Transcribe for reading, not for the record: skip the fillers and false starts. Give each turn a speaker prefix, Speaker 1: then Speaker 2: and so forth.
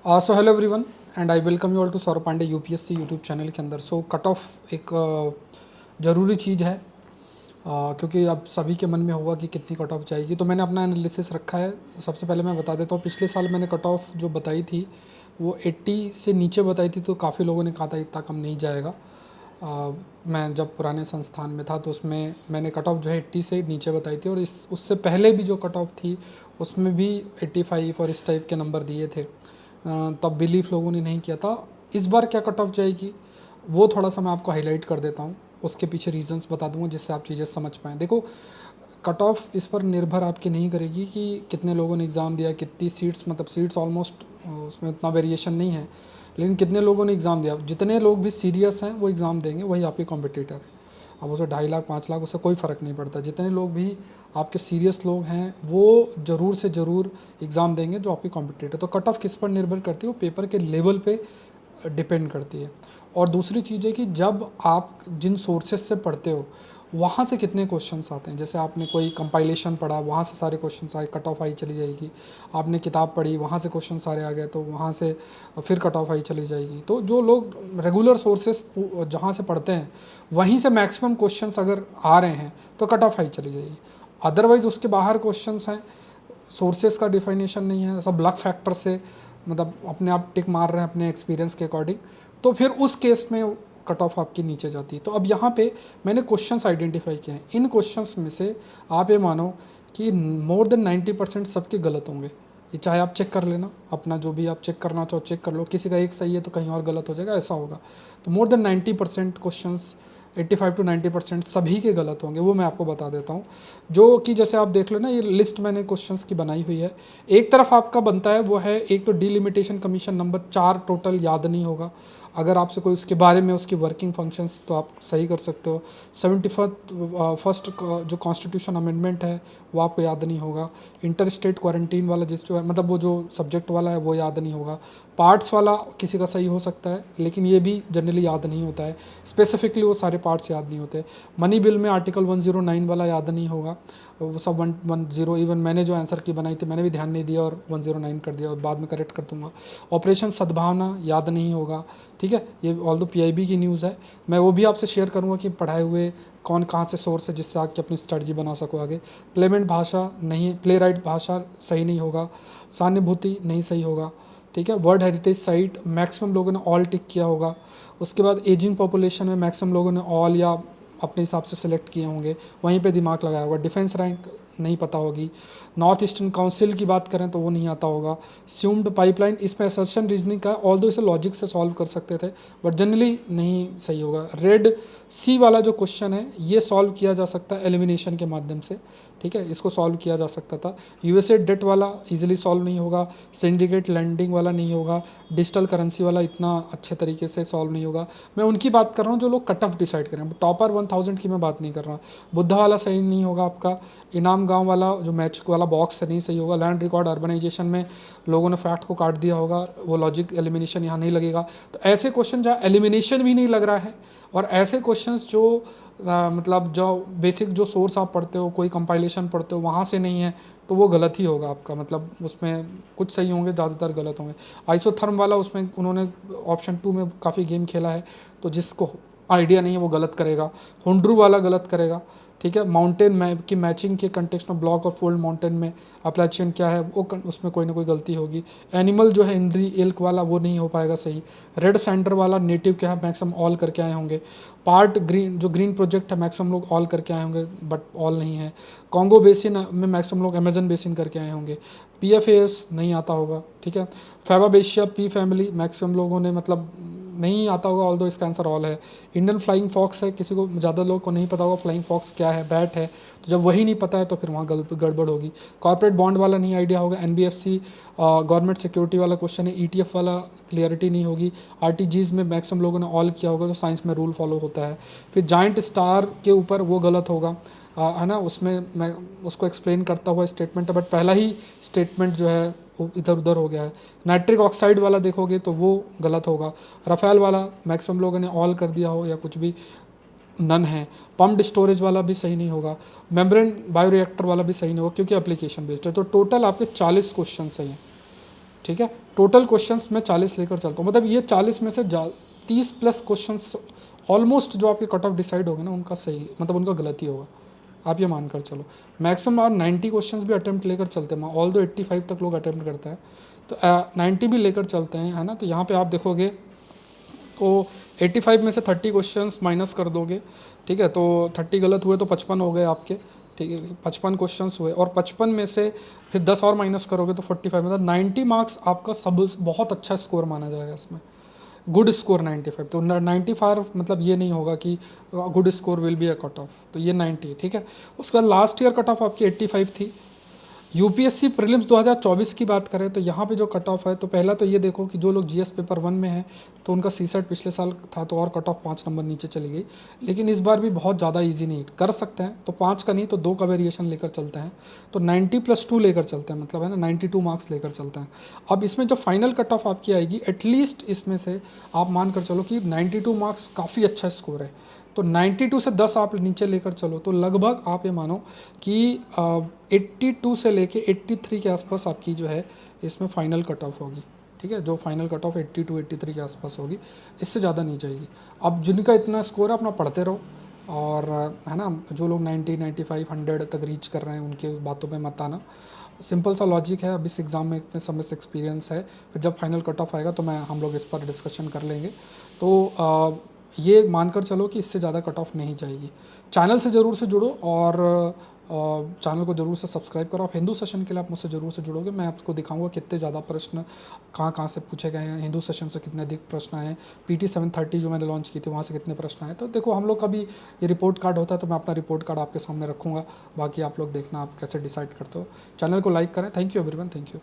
Speaker 1: So hello everyone and I welcome you all to Saurabh Pandey UPSC YouTube channel के अंदर। So cut off एक ज़रूरी चीज़ है, क्योंकि अब सभी के मन में होगा कि कितनी कट ऑफ जाएगी। तो मैंने अपना एनालिसिस रखा है। सबसे पहले मैं बता देता हूँ, पिछले साल मैंने कट ऑफ जो बताई थी वो 80 से नीचे बताई थी, तो काफ़ी लोगों ने कहा था इतना कम नहीं जाएगा। मैं जब पुराने संस्थान में था तो उसमें मैंने कट ऑफ जो है 80 से नीचे बताई थी, और इस उससे पहले भी जो कट ऑफ थी उसमें भी 85 और इस टाइप के नंबर दिए थे। तब बिलीफ लोगों ने नहीं किया था। इस बार क्या कट ऑफ जाएगी वो थोड़ा सा मैं आपको हाईलाइट कर देता हूँ, उसके पीछे रीजंस बता दूंगा जिससे आप चीज़ें समझ पाएँ। देखो, कट ऑफ इस पर निर्भर आपकी नहीं करेगी कि कितने लोगों ने एग्ज़ाम दिया, कितनी सीट्स, मतलब सीट्स ऑलमोस्ट उसमें उतना वेरिएशन नहीं है, लेकिन कितने लोगों ने एग्ज़ाम दिया। जितने लोग भी सीरियस हैं वो एग्ज़ाम देंगे, वही आपके कॉम्पिटिटर है। अब उसे 2.5 लाख 5 लाख उससे कोई फ़र्क नहीं पड़ता। जितने लोग भी आपके सीरियस लोग हैं वो ज़रूर से ज़रूर एग्ज़ाम देंगे जो आपके कॉम्पिटिटर। तो कट ऑफ किस पर निर्भर करती है? वो पेपर के लेवल पे डिपेंड करती है। और दूसरी चीज़ है कि जब आप जिन सोर्सेज से पढ़ते हो वहाँ से कितने क्वेश्चंस आते हैं। जैसे आपने कोई कंपाइलेशन पढ़ा, वहाँ से सारे क्वेश्चंस आए, कट ऑफ आई चली जाएगी। आपने किताब पढ़ी, वहाँ से क्वेश्चन सारे आ गए, तो वहाँ से फिर कट ऑफ आई चली जाएगी। तो जो लोग रेगुलर सोर्सेस जहाँ से पढ़ते हैं वहीं से मैक्सिमम क्वेश्चंस अगर आ रहे हैं तो कट ऑफ आई चली जाएगी। अदरवाइज़ उसके बाहर क्वेश्चंस हैं, सोर्सेस का डिफाइनेशन नहीं है, सब लक फैक्टर से मतलब अपने आप टिक मार रहे हैं अपने एक्सपीरियंस के अकॉर्डिंग, तो फिर उस केस में कट ऑफ आपकी नीचे जाती है। तो अब यहाँ पे मैंने क्वेश्चंस आइडेंटिफाई किए हैं। इन क्वेश्चंस में से आप ये मानो कि मोर देन 90% सबके गलत होंगे। ये चाहे आप चेक कर लेना, अपना जो भी आप चेक करना चाहो चेक कर लो, किसी का एक सही है तो कहीं और गलत हो जाएगा, ऐसा होगा। तो मोर देन 90% क्वेश्चंस, 85 टू 90% सभी के गलत होंगे, वो मैं आपको बता देता हूँ। जो कि जैसे आप देख लो ना, ये लिस्ट मैंने क्वेश्चंस की बनाई हुई है। एक तरफ आपका बनता है वो है, एक तो डिलिमिटेशन कमीशन नंबर 4 टोटल याद नहीं होगा। अगर आपसे कोई उसके बारे में उसकी वर्किंग फंक्शंस तो आप सही कर सकते हो। 71st जो कॉन्स्टिट्यूशन अमेंडमेंट है वो आपको याद नहीं होगा। इंटर स्टेट क्वारंटीन वाला जिस जो है, मतलब वो जो सब्जेक्ट वाला है वो याद नहीं होगा। पार्ट्स वाला किसी का सही हो सकता है, लेकिन ये भी जनरली याद नहीं होता है। स्पेसिफिकली वो सारे पार्ट्स याद नहीं होते। मनी बिल में आर्टिकल 109 वाला याद नहीं होगा, वो सब 110, इवन मैंने जो आंसर की बनाई थी मैंने भी ध्यान नहीं दिया और 109 कर दिया, और बाद में करेक्ट कर दूंगा। ऑपरेशन सद्भावना याद नहीं होगा, ठीक है। ये ऑल दो पीआईबी की न्यूज़ है, मैं वो भी आपसे शेयर करूंगा कि पढ़ाए हुए कौन कहाँ से सोर्स है जिससे आके अपनी स्ट्रेटजी बना सको आगे। प्लेमेंट भाषा नहीं, प्ले राइट भाषा सही नहीं होगा। सहानुभूति नहीं सही होगा, ठीक है। वर्ल्ड हेरिटेज साइट मैक्सिमम लोगों ने ऑल टिक किया होगा। उसके बाद एजिंग पॉपुलेशन में मैक्सिमम लोगों ने ऑल या अपने हिसाब से सिलेक्ट किए होंगे, वहीं पे दिमाग लगाया होगा। डिफेंस रैंक नहीं पता होगी। नॉर्थ ईस्टर्न काउंसिल की बात करें तो वो नहीं आता होगा। स्यूम्ड पाइपलाइन, इसमें असर्शन रीजनिंग का ऑल दो इसे लॉजिक से सॉल्व कर सकते थे, बट जनरली नहीं सही होगा। रेड सी वाला जो क्वेश्चन है ये सॉल्व किया जा सकता है एलिमिनेशन के माध्यम से, ठीक है, इसको सॉल्व किया जा सकता था। यूएसए डेट वाला इजीली सॉल्व नहीं होगा। सिंडिकेट लैंडिंग वाला नहीं होगा। डिजिटल करेंसी वाला इतना अच्छे तरीके से सॉल्व नहीं होगा। मैं उनकी बात कर रहा हूँ जो लोग कट ऑफ डिसाइड करें, टॉपर 1000 की मैं बात नहीं कर रहा। बुद्धा वाला सही नहीं होगा आपका। इनाम गांव वाला जो मैच वाला बॉक्स है नहीं सही होगा। लैंड रिकॉर्ड अर्बनाइजेशन में लोगों ने फैक्ट को काट दिया होगा, वो लॉजिक एलिमिनेशन यहाँ नहीं लगेगा। तो ऐसे क्वेश्चन जहाँ एलिमिनेशन भी नहीं लग रहा है, और ऐसे क्वेश्चंस जो मतलब जो बेसिक जो सोर्स आप पढ़ते हो, कोई कंपाइलेशन पढ़ते हो वहाँ से नहीं है, तो वो गलत ही होगा आपका। मतलब उसमें कुछ सही होंगे, ज़्यादातर गलत होंगे। आइसोथर्म वाला उसमें उन्होंने ऑप्शन 2 में काफ़ी गेम खेला है, तो जिसको आइडिया नहीं है वो गलत करेगा। हुंड्रू वाला गलत करेगा, ठीक है। माउंटेन मैप की मैचिंग के कंटेक्स्ट में ब्लॉक और फोल्ड माउंटेन में अप्लाचियन क्या है वो उसमें कोई ना कोई गलती होगी। एनिमल जो है इंद्री एल्क वाला वो नहीं हो पाएगा सही। रेड सेंटर वाला नेटिव क्या है मैक्सिमम ऑल करके आए होंगे। पार्ट ग्रीन जो ग्रीन प्रोजेक्ट है मैक्सिमम लोग ऑल करके आए होंगे, बट ऑल नहीं है। कॉन्गो बेसिन में मैक्सिमम लोग अमेजन बेसिन करके आए होंगे। पीएफएस नहीं आता होगा, ठीक है। फैबाबेशिया पी फैमिली मैक्सिमम लोगों ने मतलब नहीं आता होगा, ऑल दो इसका आंसर ऑल है। इंडियन फ्लाइंग फॉक्स है, किसी को ज़्यादा लोग को नहीं पता होगा फ्लाइंग फॉक्स क्या है, बैट है। तो जब वही नहीं पता है तो फिर वहाँ गड़बड़ होगी। कॉर्पोरेट बॉन्ड वाला नहीं आइडिया होगा। एनबीएफसी गवर्नमेंट सिक्योरिटी वाला क्वेश्चन है। ईटीएफ वाला क्लियरिटी नहीं होगी। आरटीजीज में मैक्सिमम लोगों ने ऑल किया होगा, तो साइंस में रूल फॉलो होता है। फिर जाइंट स्टार के ऊपर वो गलत होगा, है ना, उसमें मैं उसको एक्सप्लेन करता हुआ स्टेटमेंट है, बट पहला ही स्टेटमेंट जो है वो इधर उधर हो गया है। नाइट्रिक ऑक्साइड वाला देखोगे तो वो गलत होगा। रफेल वाला मैक्सिमम लोगों ने ऑल कर दिया हो या कुछ भी नन है। पम्प्ड स्टोरेज वाला भी सही नहीं होगा। मेम्ब्रेन बायोरिएक्टर वाला भी सही नहीं होगा क्योंकि एप्लीकेशन बेस्ड है। तो टोटल आपके 40 क्वेश्चन सही हैं। ठीक है। टोटल क्वेश्चंस मैं 40 लेकर चलता हूँ, मतलब ये 40 में से 30 प्लस क्वेश्चंस ऑलमोस्ट जो आपके कट ऑफ डिसाइड होगे ना उनका सही, मतलब उनका गलत ही होगा, आप ये मानकर चलो। मैक्सिमम और 90 क्वेश्चंस भी अटेम्प्ट लेकर चलते हैं, ऑल दो 85 तक लोग अटेम्प्ट करते हैं, तो 90 भी लेकर चलते हैं, है ना। तो यहाँ पे आप देखोगे तो 85 में से 30 क्वेश्चंस माइनस कर दोगे, ठीक है, तो 30 गलत हुए तो 55 हो गए आपके, ठीक है, 55 क्वेश्चंस हुए, और 55 में से फिर 10 और माइनस करोगे तो 45, मतलब 90 मार्क्स आपका सब बहुत अच्छा स्कोर माना जाएगा इसमें, गुड स्कोर 95। तो 95 मतलब ये नहीं होगा कि good score will be a cut off, तो ये 90, ठीक है। उसके बाद लास्ट ईयर कट ऑफ आपकी 85 थी। यूपीएससी प्रीलिम्स 2024 की बात करें तो यहाँ पे जो कट ऑफ है, तो पहला तो ये देखो कि जो लोग जीएस पेपर 1 में है तो उनका सीसेट पिछले साल था तो और कट ऑफ 5 नंबर नीचे चली गई, लेकिन इस बार भी बहुत ज़्यादा इजी नहीं कर सकते हैं, तो 5 का नहीं तो 2 का वेरिएशन लेकर चलते हैं, तो 90+2 लेकर चलते हैं, मतलब है ना 92 मार्क्स लेकर चलते हैं। अब इसमें जो फाइनल कट ऑफ आपकी आएगी, एटलीस्ट इसमें से आप मान कर चलो कि 92 मार्क्स काफ़ी अच्छा स्कोर है, तो 92 से 10 आप नीचे लेकर चलो तो लगभग आप ये मानो कि 82 से लेके 83 के आसपास आपकी जो है इसमें फ़ाइनल कट ऑफ होगी, ठीक है, जो फाइनल कट ऑफ 82 83 के आसपास होगी, इससे ज़्यादा नहीं जाएगी। अब जिनका इतना स्कोर है अपना पढ़ते रहो, और है ना, जो लोग 90 95 100 तक रीच कर रहे हैं उनके बातों पे मत आना, सिंपल सा लॉजिक है। अब इस एग्ज़ाम में इतने समय से एक्सपीरियंस है, फिर जब फाइनल कट ऑफ आएगा तो हम लोग इस पर डिस्कशन कर लेंगे। तो ये मानकर चलो कि इससे ज़्यादा कट ऑफ नहीं जाएगी। चैनल से ज़रूर से जुड़ो, और चैनल को ज़रूर से सब्सक्राइब करो। आप हिंदू सेशन के लिए आप मुझसे ज़रूर से जुड़ोगे, मैं आपको दिखाऊंगा कितने ज़्यादा प्रश्न कहाँ कहाँ से पूछे गए हैं, हिंदू सेशन से कितने अधिक प्रश्न आए हैं, PT 730 जो मैंने लॉन्च की थी वहाँ से कितने प्रश्न आए। तो देखो हम लोग का भी ये रिपोर्ट कार्ड होता है, तो मैं अपना रिपोर्ट कार्ड आपके सामने रखूँगा, बाकी आप लोग देखना आप कैसे डिसाइड करते हो। चैनल को लाइक करें। Thank you everyone, thank you.